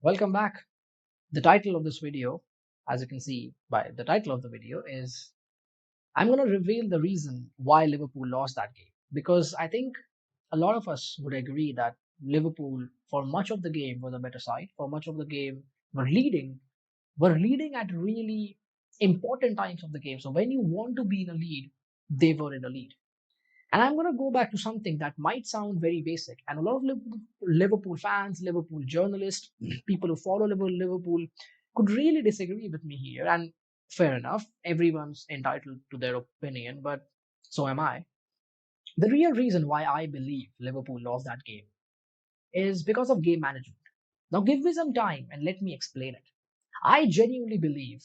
Welcome back. The title of this video, as you can see by the title of the video, is I'm going to reveal the reason why Liverpool lost that game. Because I think a lot of us would agree that Liverpool, for much of the game, were the better side. For much of the game, were leading at really important times of the game. So when you want to be in a lead, they were in a lead. And I'm going to go back to something that might sound very basic. And a lot of Liverpool fans, Liverpool journalists, people who follow Liverpool could really disagree with me here. And fair enough, everyone's entitled to their opinion, but so am I. The real reason why I believe Liverpool lost that game is because of game management. Now, give me some time and let me explain it. I genuinely believe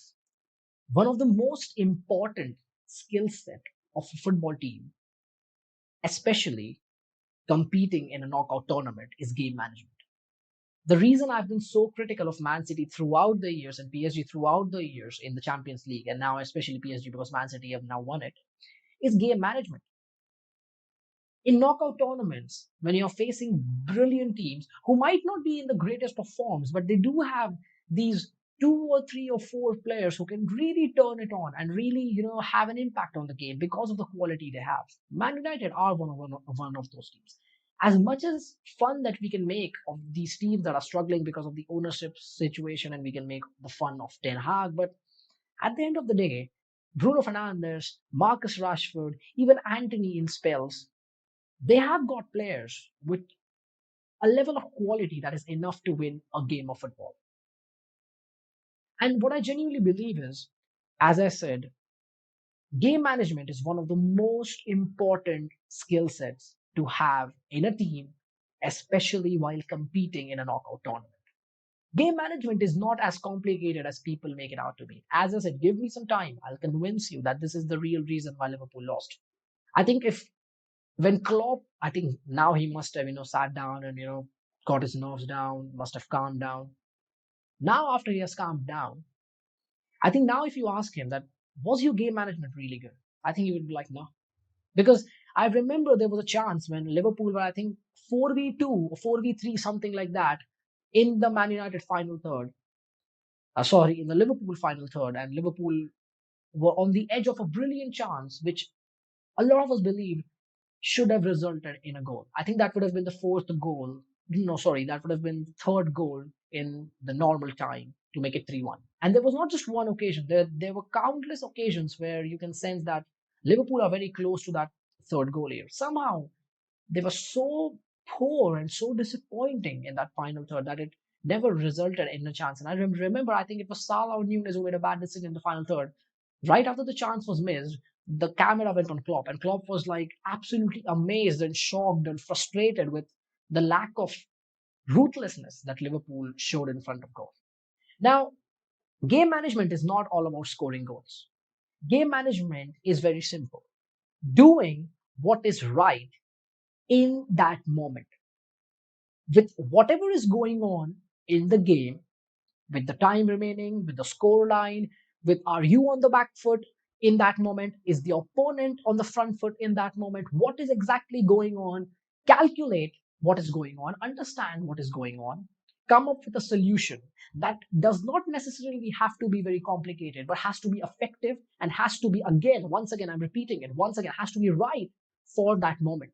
one of the most important skill set of a football team, especially competing in a knockout tournament, is game management. The reason I've been so critical of Man City throughout the years and PSG throughout the years in the Champions League, and now especially PSG because Man City have now won it, is game management. In knockout tournaments, when you're facing brilliant teams who might not be in the greatest of forms, but they do have these two or three or four players who can really turn it on and really, have an impact on the game because of the quality they have. Man United are one of those teams. As much as fun that we can make of these teams that are struggling because of the ownership situation, and we can make the fun of Ten Hag, but at the end of the day, Bruno Fernandes, Marcus Rashford, even Anthony in spells, they have got players with a level of quality that is enough to win a game of football. And what I genuinely believe is, as I said, game management is one of the most important skill sets to have in a team, especially while competing in a knockout tournament. Game management is not as complicated as people make it out to be. As I said, give me some time. I'll convince you that this is the real reason why Liverpool lost. I think if when Klopp, I think now he must have, sat down and, got his nerves down, must have calmed down. Now, after he has calmed down, I think now if you ask him that, was your game management really good? I think he would be like, no. Because I remember there was a chance when Liverpool were, I think, 4v2 or 4v3, something like that, in the Man United final third. Sorry, in the Liverpool final third, and Liverpool were on the edge of a brilliant chance, which a lot of us believe should have resulted in a goal. I think that would have been the fourth goal. No, sorry, that would have been the third goal in the normal time to make it 3-1. And there was not just one occasion, there were countless occasions where you can sense that Liverpool are very close to that third goal here. Somehow, they were so poor and so disappointing in that final third that it never resulted in a chance. And I remember, I think it was Salah or Nunes who made a bad decision in the final third. Right after the chance was missed, the camera went on Klopp, and Klopp was like absolutely amazed and shocked and frustrated with the lack of ruthlessness that Liverpool showed in front of goal. Now, game management is not all about scoring goals. Game management is very simple: doing what is right in that moment with whatever is going on in the game, with the time remaining, with the score line, with are you on the back foot in that moment? Is the opponent on the front foot in that moment? What is exactly going on? Calculate what is going on, understand what is going on, come up with a solution that does not necessarily have to be very complicated, but has to be effective and has to be, again, once again, I'm repeating it, once again, has to be right for that moment.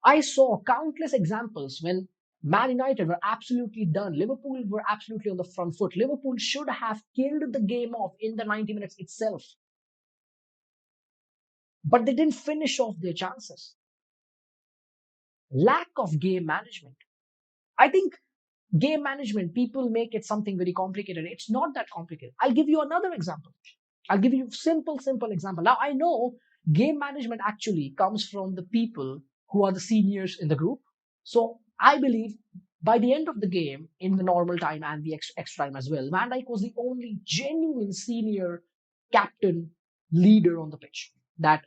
I saw countless examples when Man United were absolutely done. Liverpool were absolutely on the front foot. Liverpool should have killed the game off in the 90 minutes itself. But they didn't finish off their chances. Lack of game management. I think game management, people make it something very complicated. It's not that complicated. I'll give you another example. I'll give you a simple example. Now, I know game management actually comes from the people who are the seniors in the group. So I believe by the end of the game, in the normal time and the extra time as well, Van Dijk was the only genuine senior captain leader on the pitch that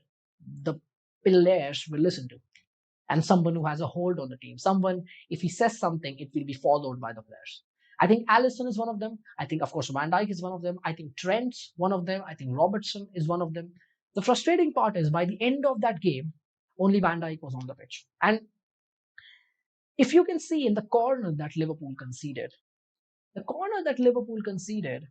the players will listen to, and someone who has a hold on the team. Someone, if he says something, it will be followed by the players. I think Allison is one of them. I think, of course, Van Dijk is one of them. I think Trent's one of them. I think Robertson is one of them. The frustrating part is by the end of that game, only Van Dijk was on the pitch. And if you can see in the corner that Liverpool conceded, The corner that Liverpool conceded.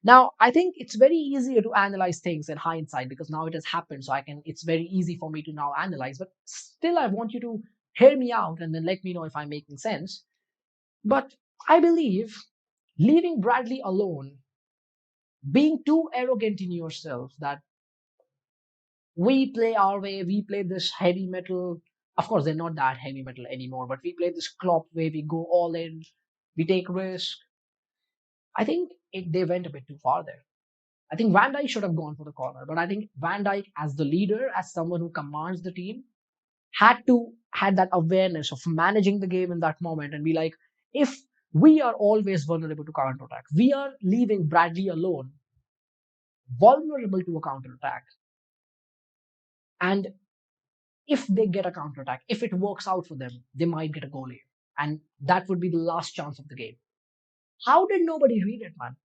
Now, I think it's very easier to analyze things in hindsight because now it has happened. So it's very easy for me to now analyze. But still, I want you to hear me out and then let me know if I'm making sense. But I believe leaving Bradley alone, being too arrogant in yourself that we play our way, we play this heavy metal. Of course, they're not that heavy metal anymore, but we play this Klopp way, we go all in, we take risks. I think they went a bit too far there. I think Van Dijk should have gone for the corner, but I think Van Dijk, as the leader, as someone who commands the team, had that awareness of managing the game in that moment and be like, if we are always vulnerable to counter attack, we are leaving Bradley alone, vulnerable to a counter attack, and if they get a counter attack, if it works out for them, they might get a goal here, and that would be the last chance of the game. How did nobody read it, man?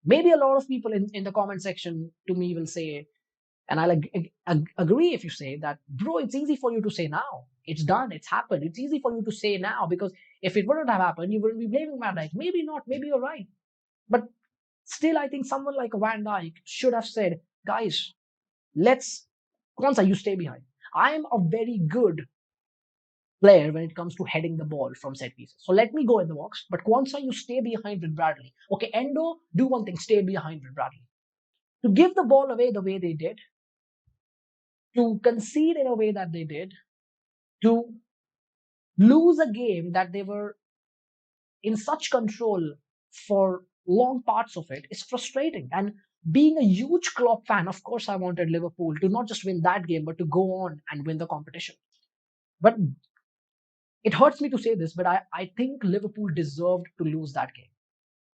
Maybe a lot of people in the comment section to me will say, and I'll agree if you say that, bro, it's easy for you to say now. It's done. It's happened. It's easy for you to say now because if it wouldn't have happened, you wouldn't be blaming Van Dijk. Maybe not. Maybe you're right. But still, I think someone like Van Dijk should have said, guys, let's, Kwanzaa, you stay behind. I am a very good player when it comes to heading the ball from set pieces. So let me go in the box. But Kwanzaa, you stay behind with Bradley. Okay, Endo, do one thing, stay behind with Bradley. To give the ball away the way they did, to concede in a way that they did, to lose a game that they were in such control for long parts of it is frustrating. And being a huge Klopp fan, of course, I wanted Liverpool to not just win that game, but to go on and win the competition. But it hurts me to say this, but I think Liverpool deserved to lose that game.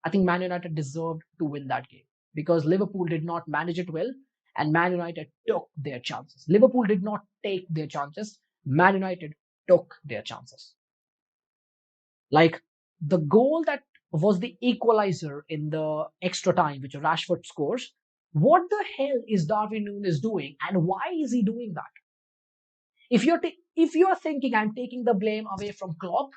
I think Man United deserved to win that game because Liverpool did not manage it well and Man United took their chances. Liverpool did not take their chances. Man United took their chances. Like the goal that was the equalizer in the extra time, which Rashford scores. What the hell is Darwin Nunes doing and why is he doing that? If you're thinking I'm taking the blame away from Klopp,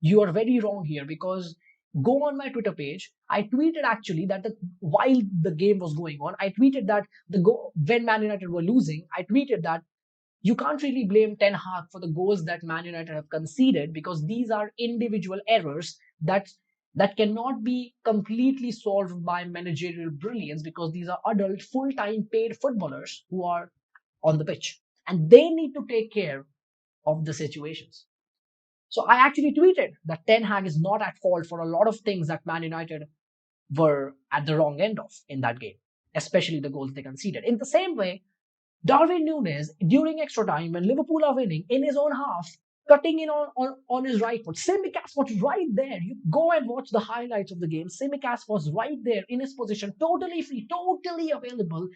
you are very wrong here because go on my Twitter page. I tweeted actually that while the game was going on, I tweeted that when Man United were losing, I tweeted that you can't really blame Ten Hag for the goals that Man United have conceded because these are individual errors that cannot be completely solved by managerial brilliance because these are adult, full-time paid footballers who are on the pitch and they need to take care of the situations. So I actually tweeted that Ten Hag is not at fault for a lot of things that Man United were at the wrong end of in that game, especially the goals they conceded. In the same way, Darwin Nunes, during extra time, when Liverpool are winning in his own half, cutting in on his right foot. Simicast was right there. You go and watch the highlights of the game. Simicast was right there in his position, totally free, totally available.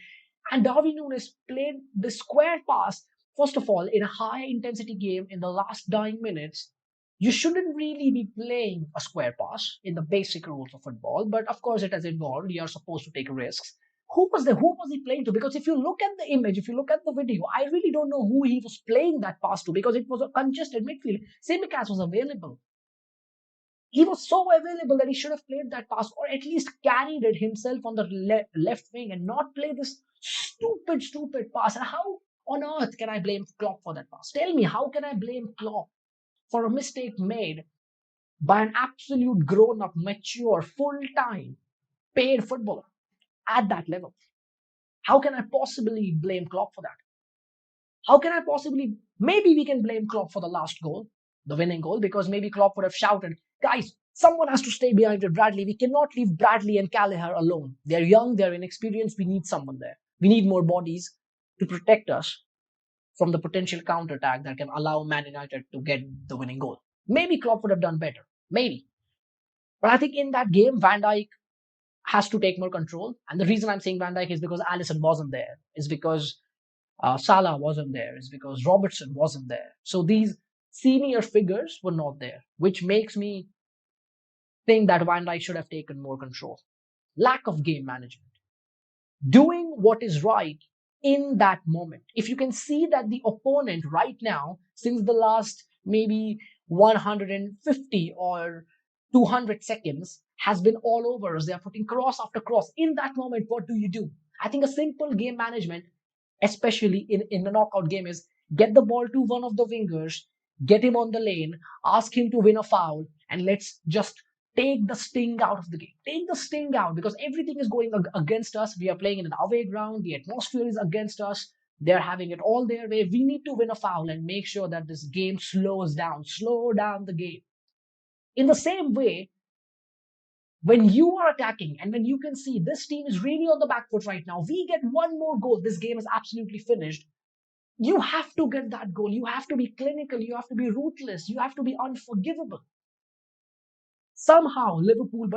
And Darwin Nunes played the square pass, first of all, in a high intensity game in the last dying minutes. You shouldn't really be playing a square pass in the basic rules of football, but of course it has evolved. You are supposed to take risks. Who was there? Who was he playing to? Because if you look at the image, if you look at the video, I really don't know who he was playing that pass to because it was a congested midfield. Simicast was available. He was so available that he should have played that pass or at least carried it himself on the left wing and not play this stupid pass. And how on earth can I blame Klopp for that pass? Tell me, how can I blame Klopp for a mistake made by an absolute grown up, mature, full time, paid footballer at that level? How can I possibly blame Klopp for that? How can I possibly? Maybe we can blame Klopp for the last goal, the winning goal, because maybe Klopp would have shouted, guys, someone has to stay behind with Bradley. We cannot leave Bradley and Callagher alone. They're young, they're inexperienced. We need someone there. We need more bodies to protect us from the potential counter-attack that can allow Man United to get the winning goal. Maybe Klopp would have done better. Maybe. But I think in that game, Van Dijk has to take more control. And the reason I'm saying Van Dijk is because Allison wasn't there. Is because Salah wasn't there. Is because Robertson wasn't there. So these senior figures were not there, which makes me think that Van Dijk should have taken more control. Lack of game management. Doing what is right in that moment. If you can see that the opponent right now, since the last maybe 150 or 200 seconds has been all over us. They are putting cross after cross. In that moment, what do you do? I think a simple game management, especially in a knockout game, is get the ball to one of the wingers, get him on the lane, ask him to win a foul, and let's just take the sting out of the game. Take the sting out because everything is going against us. We are playing in an away ground. The atmosphere is against us. They're having it all their way. We need to win a foul and make sure that this game slows down, slow down the game. In the same way, when you are attacking and when you can see this team is really on the back foot right now, we get one more goal, this game is absolutely finished. You have to get that goal. You have to be clinical. You have to be ruthless. You have to be unforgivable. Somehow, Liverpool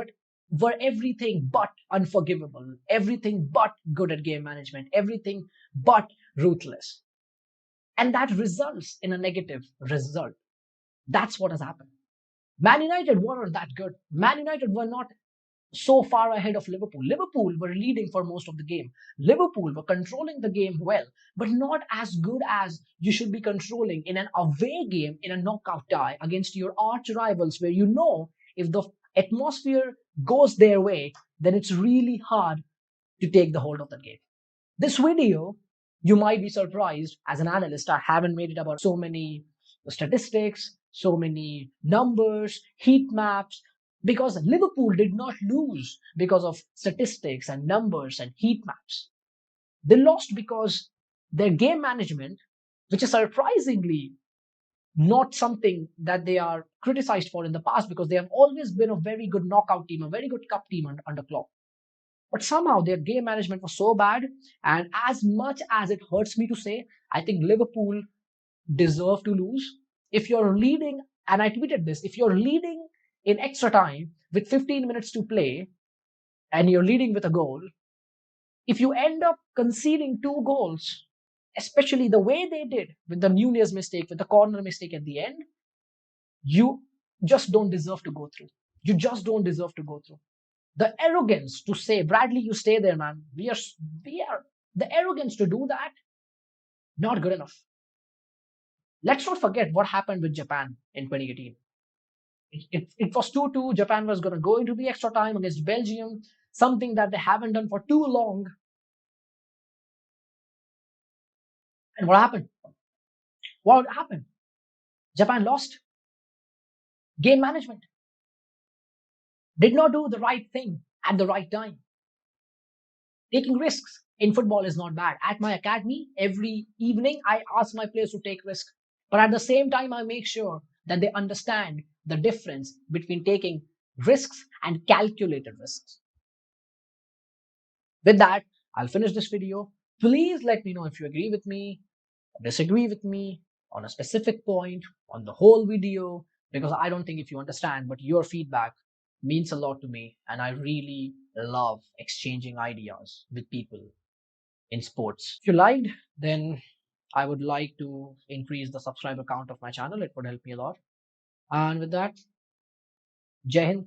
were everything but unforgivable, everything but good at game management, everything but ruthless. And that results in a negative result. That's what has happened. Man United weren't that good. Man United were not so far ahead of Liverpool. Liverpool were leading for most of the game. Liverpool were controlling the game well, but not as good as you should be controlling in an away game in a knockout tie against your arch rivals, where you know if the atmosphere goes their way, then it's really hard to take the hold of the game. This video, you might be surprised, as an analyst, I haven't made it about so many statistics, so many numbers, heat maps, because Liverpool did not lose because of statistics and numbers and heat maps. They lost because their game management, which is surprisingly not something that they are criticized for in the past, because they have always been a very good knockout team, a very good cup team under Klopp. But somehow their game management was so bad. And as much as it hurts me to say, I think Liverpool deserve to lose. If you're leading, and I tweeted this, if you're leading in extra time with 15 minutes to play and you're leading with a goal, if you end up conceding two goals, especially the way they did with the Nunez mistake, with the corner mistake at the end, you just don't deserve to go through. You just don't deserve to go through. The arrogance to say, Bradley, you stay there, man. We are the arrogance to do that, not good enough. Let's not forget what happened with Japan in 2018. It was 2-2. Japan was going to go into the extra time against Belgium, something that they haven't done for too long. And what happened? What happened? Japan lost. Game management. Did not do the right thing at the right time. Taking risks in football is not bad. At my academy, every evening, I ask my players to take risks. But at the same time, I make sure that they understand the difference between taking risks and calculated risks. With that, I'll finish this video. Please let me know if you agree with me, disagree with me on a specific point, on the whole video, because I don't think if you understand, but your feedback means a lot to me, and I really love exchanging ideas with people in sports. If you liked, then I would like to increase the subscriber count of my channel. It would help me a lot. And with that, Jai Hind.